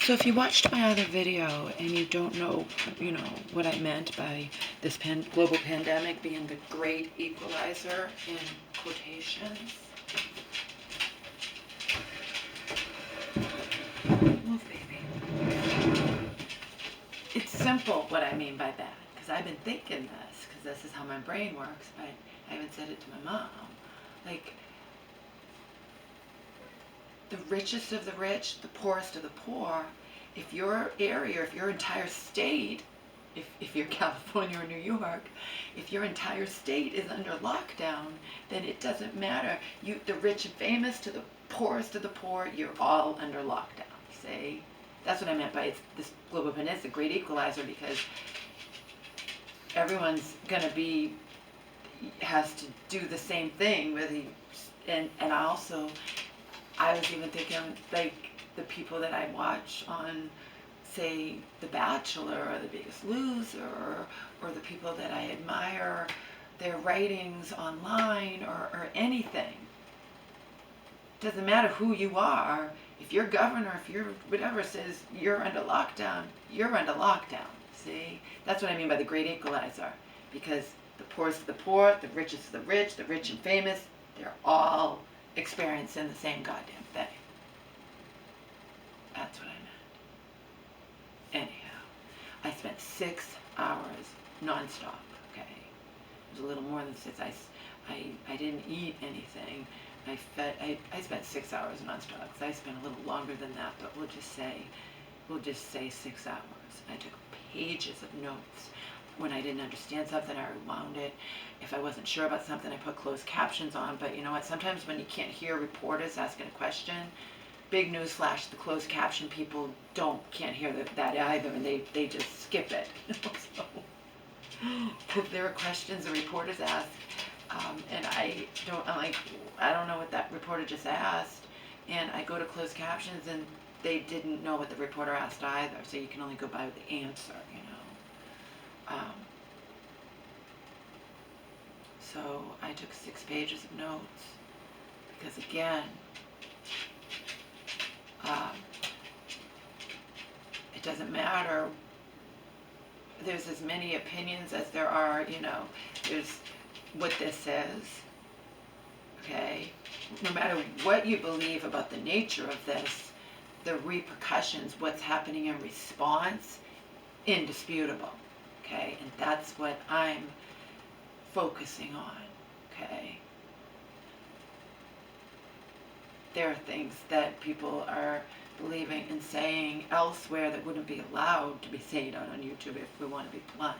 So if you watched my other video and you don't know, what I meant by this global pandemic being the great equalizer in quotations. Move, baby. It's simple what I mean by that, because I've been thinking this, because this is how my brain works, but I haven't said it to my mom. Like, the richest of the rich, the poorest of the poor, if your area, if your entire state, if you're California or New York, if your entire state is under lockdown, then it doesn't matter. The rich and famous to the poorest of the poor, you're all under lockdown. See? That's what I meant by this global pandemic is a great equalizer, because everyone's gonna has to do the same thing, and I was even thinking, like, the people that I watch on, say, The Bachelor or The Biggest Loser, or the people that I admire, their writings online, or anything. Doesn't matter who you are. If your governor, if your whatever says you're under lockdown, you're under lockdown. See? That's what I mean by the great equalizer. Because the poorest of the poor, the richest of the rich and famous, they're all experiencing the same goddamn thing. That's what I meant. Anyhow, I spent 6 hours nonstop, okay? It was a little more than 6. I didn't eat anything. I spent 6 hours nonstop, because I spent a little longer than that, but we'll just say 6 hours. I took pages of notes. When I didn't understand something, I rewound it. If I wasn't sure about something, I put closed captions on. But you know what? Sometimes when you can't hear reporters asking a question, big news flash, the closed caption people can't hear that either, and they just skip it. So, if there are questions the reporters ask, and I don't know what that reporter just asked, and I go to closed captions, and they didn't know what the reporter asked either, so you can only go by the answer, So I took 6 pages of notes, because again, it doesn't matter. There's as many opinions as there are, there's what this is, okay? No matter what you believe about the nature of this, the repercussions, what's happening in response, indisputable, okay? And that's what I'm focusing on, okay? There are things that people are believing and saying elsewhere that wouldn't be allowed to be said on YouTube, if we want to be blunt.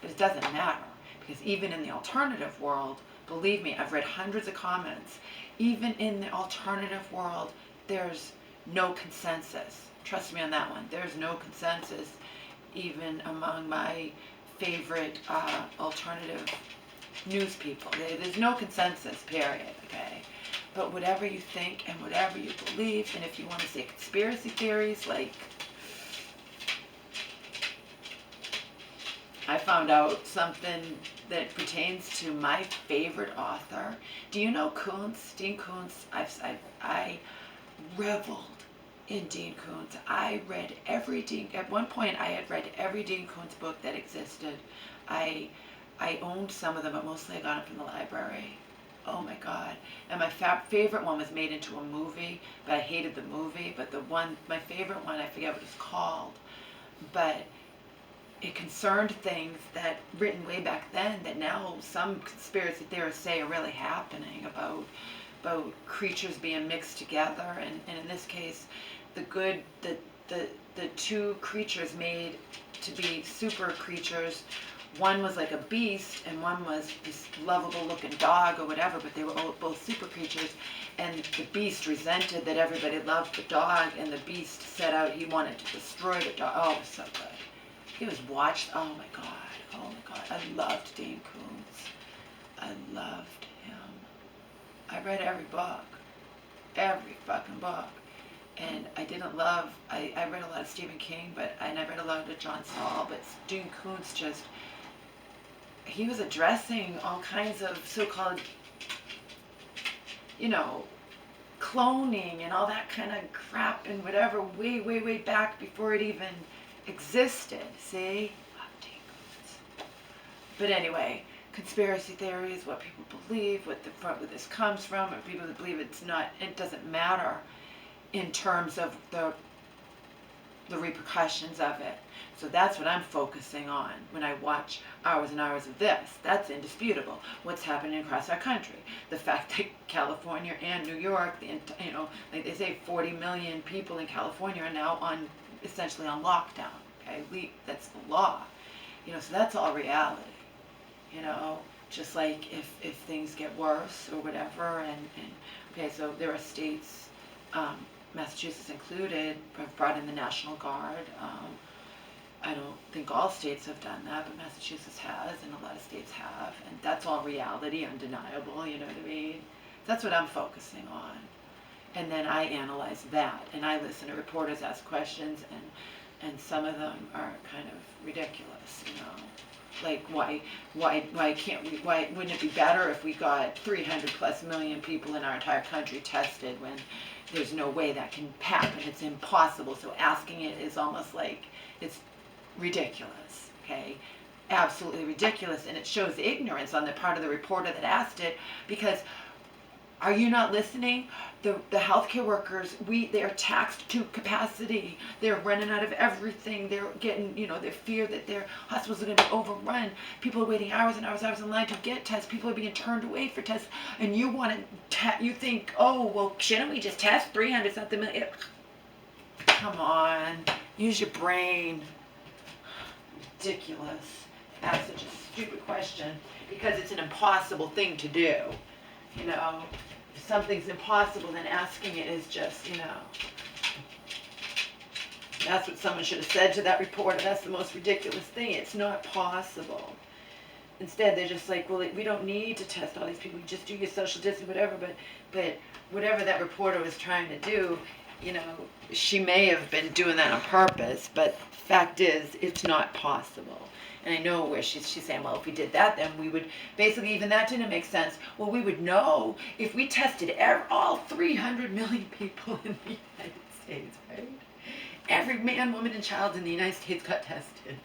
But it doesn't matter, because even in the alternative world, believe me, I've read hundreds of comments, even in the alternative world, there's no consensus. Trust me on that one. There's no consensus, even among my favorite alternative news people. There's no consensus, period, okay? But whatever you think and whatever you believe, and if you want to say conspiracy theories, like, I found out something that pertains to my favorite author. Do you know Koontz? Dean Koontz? I reveled in Dean Koontz. At one point I had read every Dean Koontz book that existed. I owned some of them, but mostly I got them from the library. Oh my God. And my favorite one was made into a movie, but I hated the movie. But my favorite one, I forget what it's called, but it concerned things that written way back then that now some conspiracy theorists say are really happening, about creatures being mixed together, and in this case, the 2 creatures made to be super creatures. One was like a beast, and one was this lovable looking dog or whatever, but they were both super creatures, and the beast resented that everybody loved the dog, and the beast set out, he wanted to destroy the dog. Oh, it was so good. It was watched, oh my God, I loved Dean Koontz. I loved him. I read every book, every fucking book. And I read a lot of Stephen King, and I read a lot of John Saul, but Dean Koontz he was addressing all kinds of so-called, cloning and all that kind of crap and whatever way, way, way back before it even existed. See? But anyway, conspiracy theories, what people believe, where this comes from, and people that believe it doesn't matter in terms of the repercussions of it. So that's what I'm focusing on when I watch hours and hours of this. That's indisputable. What's happening across our country. The fact that California and New York, like they say 40 million people in California are now essentially on lockdown. Okay, that's the law. So that's all reality. Just like if things get worse or whatever, and okay, so there are states, Massachusetts included, have brought in the National Guard. I don't think all states have done that, but Massachusetts has, and a lot of states have, and that's all reality, undeniable, you know what I mean? That's what I'm focusing on. And then I analyze that, and I listen to reporters ask questions, and some of them are kind of ridiculous, Like why wouldn't it be better if we got 300 plus million people in our entire country tested when there's no way that can happen? It's impossible. So asking it is almost like it's ridiculous, okay? Absolutely ridiculous, and it shows ignorance on the part of the reporter that asked it, because are you not listening? The healthcare workers, they are taxed to capacity. They're running out of everything. They're getting, they fear that their hospitals are going to be overrun. People are waiting hours and hours and hours in line to get tests. People are being turned away for tests. And you you think, oh, well, shouldn't we just test 300 something million? Come on, use your brain. Ridiculous. That's such a stupid question, because it's an impossible thing to do. If something's impossible, then asking it is just, that's what someone should have said to that reporter. That's the most ridiculous thing. It's not possible. Instead, they're just like, well, we don't need to test all these people. You just do your social distance, whatever. But whatever that reporter was trying to do, she may have been doing that on purpose. But the fact is, it's not possible. And I know where she's saying, well, if we did that, then we would, basically, even that didn't make sense. Well, we would know if we tested all 300 million people in the United States, right? Every man, woman, and child in the United States got tested.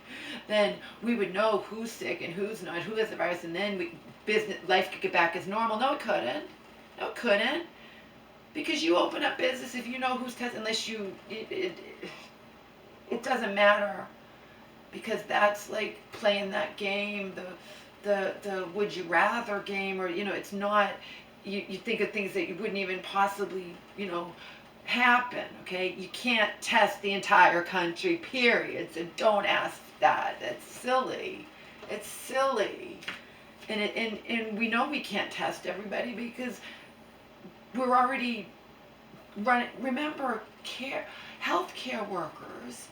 Then we would know who's sick and who's not, who has the virus, and then life could get back as normal. No, it couldn't. No, it couldn't. Because you open up business if you know who's tested, unless it doesn't matter. Because that's like playing that game, the would you rather game, or it's not. You think of things that you wouldn't even possibly happen. Okay, you can't test the entire country, period. So don't ask that. That's silly. It's silly, and we know we can't test everybody because we're already running. Remember, healthcare workers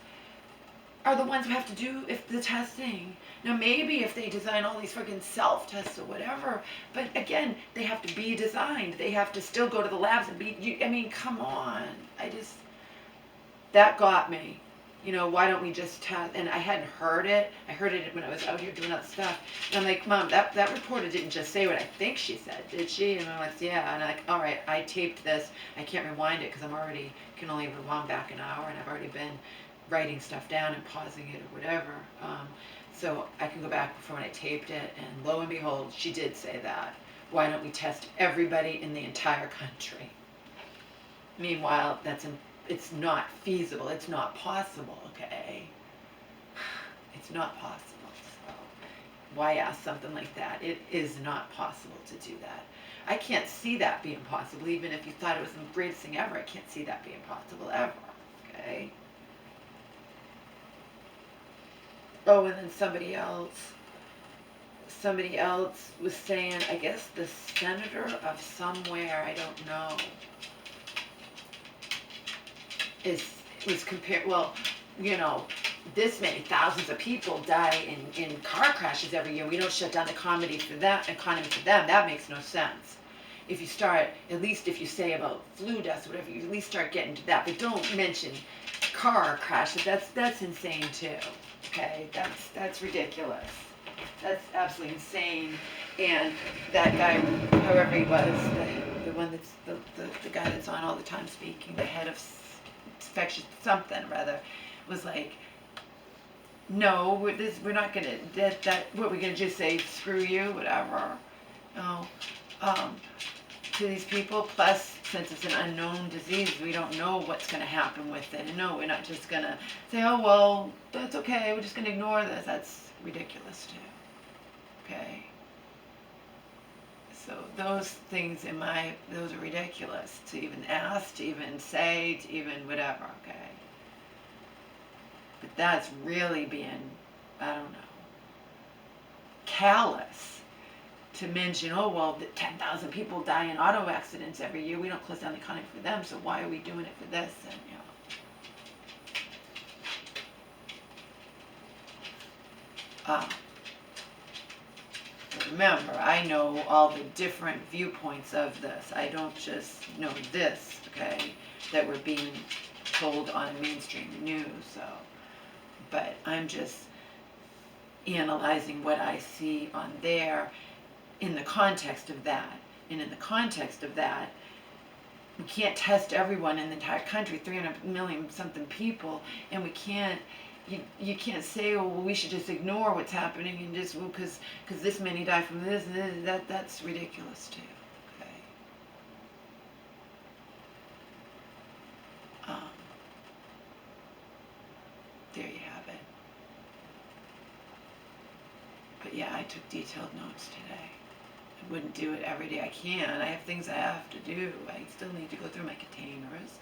are the ones who have to do the testing. Now maybe if they design all these freaking self-tests or whatever, but again, they have to be designed. They have to still go to the labs and come on. That got me. Why don't we just test? And I hadn't heard it. I heard it when I was out here doing other stuff. And I'm like, Mom, that reporter didn't just say what I think she said, did she? And I'm like, yeah. And I'm like, all right, I taped this. I can't rewind it because can only rewind back an hour, and I've already been writing stuff down and pausing it or whatever. So I can go back before when I taped it, and lo and behold, she did say that. Why don't we test everybody in the entire country? Meanwhile, it's not feasible. It's not possible, okay? It's not possible. So why ask something like that? It is not possible to do that. I can't see that being possible, even if you thought it was the greatest thing ever. I can't see that being possible ever, okay? Oh, and then somebody else was saying, I guess the senator of somewhere, I don't know, was compared, well, this many thousands of people die in car crashes every year. We don't shut down the economy for them. That makes no sense. If you start, at least if you say about flu deaths, whatever, you at least start getting to that. But don't mention car crashes. That's insane too. Okay, that's ridiculous. That's absolutely insane. And that guy, however he was, the one that's the guy that's on all the time speaking, the head of infectious something rather, was like, no, we're not gonna what we're gonna just say screw you, whatever. No, to these people. Plus, since it's an unknown disease, we don't know what's gonna happen with it. And no, we're not just gonna say, oh well, that's okay. We're just gonna ignore this. That's ridiculous too. Okay. So those things those are ridiculous to even ask, to even say, to even whatever. Okay. But that's really being, I don't know, callous to mention, oh, well, 10,000 people die in auto accidents every year. We don't close down the economy for them, so why are we doing it for this? And, remember, I know all the different viewpoints of this. I don't just know this, okay, that we're being told on mainstream news, so. But I'm just analyzing what I see on there in the context of that. And in the context of that, we can't test everyone in the entire country, 300 million something people, and we can't, you can't say, oh, well, we should just ignore what's happening and just, well, because this many die from this and this, that's ridiculous too. Okay. There you have it. But yeah, I took detailed notes today. I wouldn't do it every day. I can. I have things I have to do. I still need to go through my containers.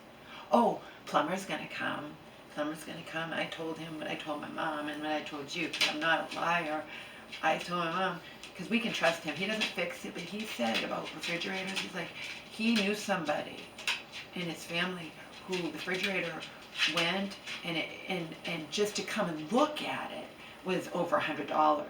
Oh, plumber's gonna come. Plumber's gonna come. I told him what I told my mom and what I told you, because I'm not a liar. I told my mom, because we can trust him. He doesn't fix it, but he said about refrigerators, he's like, he knew somebody in his family who the refrigerator went and just to come and look at it was over $100.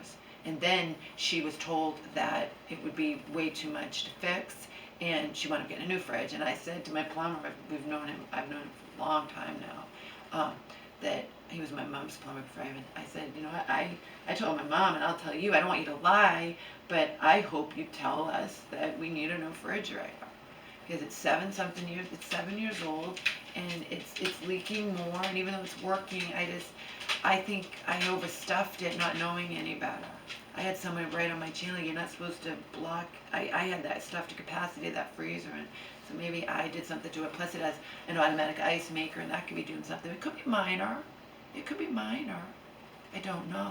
And then she was told that it would be way too much to fix, and she wound up getting a new fridge. And I said to my plumber, I've known him for a long time now, that he was my mom's plumber before I said, you know what, I told my mom, and I'll tell you, I don't want you to lie, but I hope you tell us that we need a new refrigerator. Because it's 7 years old, and it's leaking more, and even though it's working, I think I overstuffed it not knowing any better. I had someone write on my channel, you're not supposed to block, I had that stuff to capacity of that freezer, and so maybe I did something to it. Plus it has an automatic ice maker, and that could be doing something. It could be minor. It could be minor. I don't know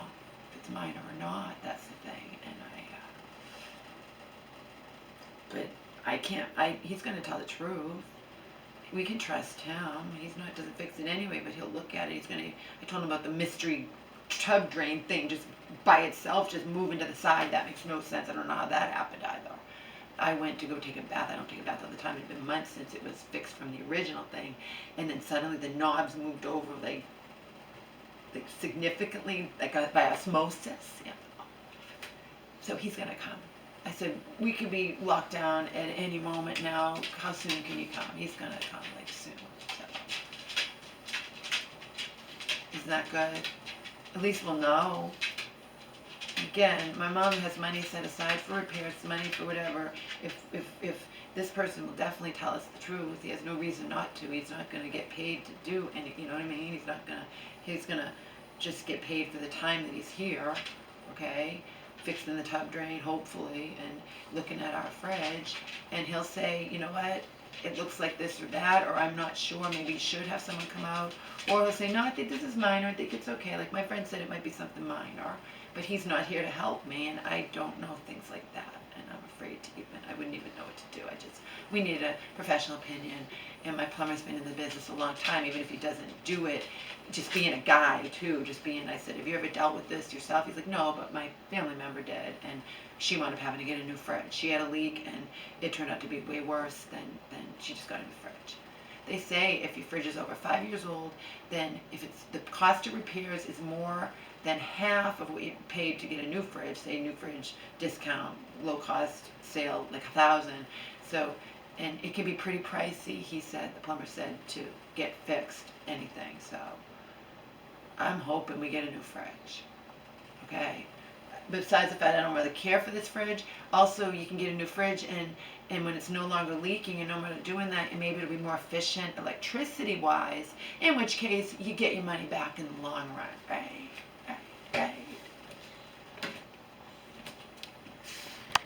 if it's minor or not. That's the thing. And but I can't, he's going to tell the truth. We can trust him. Doesn't fix it anyway, but he'll look at it. I told him about the mystery tub drain thing, just by itself, just moving to the side. That makes no sense. I don't know how that happened either. I went to go take a bath. I don't take a bath all the time. It had been months since it was fixed from the original thing. And then suddenly the knobs moved over like significantly, like by osmosis. Yeah. So he's going to come. I said, we could be locked down at any moment now. How soon can you come? He's going to come like soon. So. Isn't that good? At least we'll know. Again, my mom has money set aside for repairs, money for whatever. If this person will definitely tell us the truth, he has no reason not to. He's not going to get paid to do anything. You know what I mean? He's going to just get paid for the time that he's here. Okay? Fixing the tub drain, hopefully, and looking at our fridge, and he'll say, you know what, it looks like this or that, or I'm not sure, maybe you should have someone come out, or he'll say, no, I think this is minor, I think it's okay, like my friend said it might be something minor, but he's not here to help me, and I don't know things like that, and I'm afraid to I wouldn't even know what to do. We need a professional opinion, and my plumber's been in the business a long time, even if he doesn't do it, just being a guy too, I said, have you ever dealt with this yourself? He's like, no, but my family member did, and she wound up having to get a new fridge. She had a leak, and it turned out to be way worse than she just got a new fridge. They say if your fridge is over 5 years old, then if it's the cost of repairs is more than half of what you paid to get a new fridge, say a new fridge discount, low cost sale, like $1,000. So, and it can be pretty pricey, the plumber said, to get fixed anything. So I'm hoping we get a new fridge. Okay? besides the fact I don't really care for this fridge, also you can get a new fridge, and when it's no longer leaking and no longer doing that, and maybe it'll be more efficient electricity wise, in which case you get your money back in the long run, right?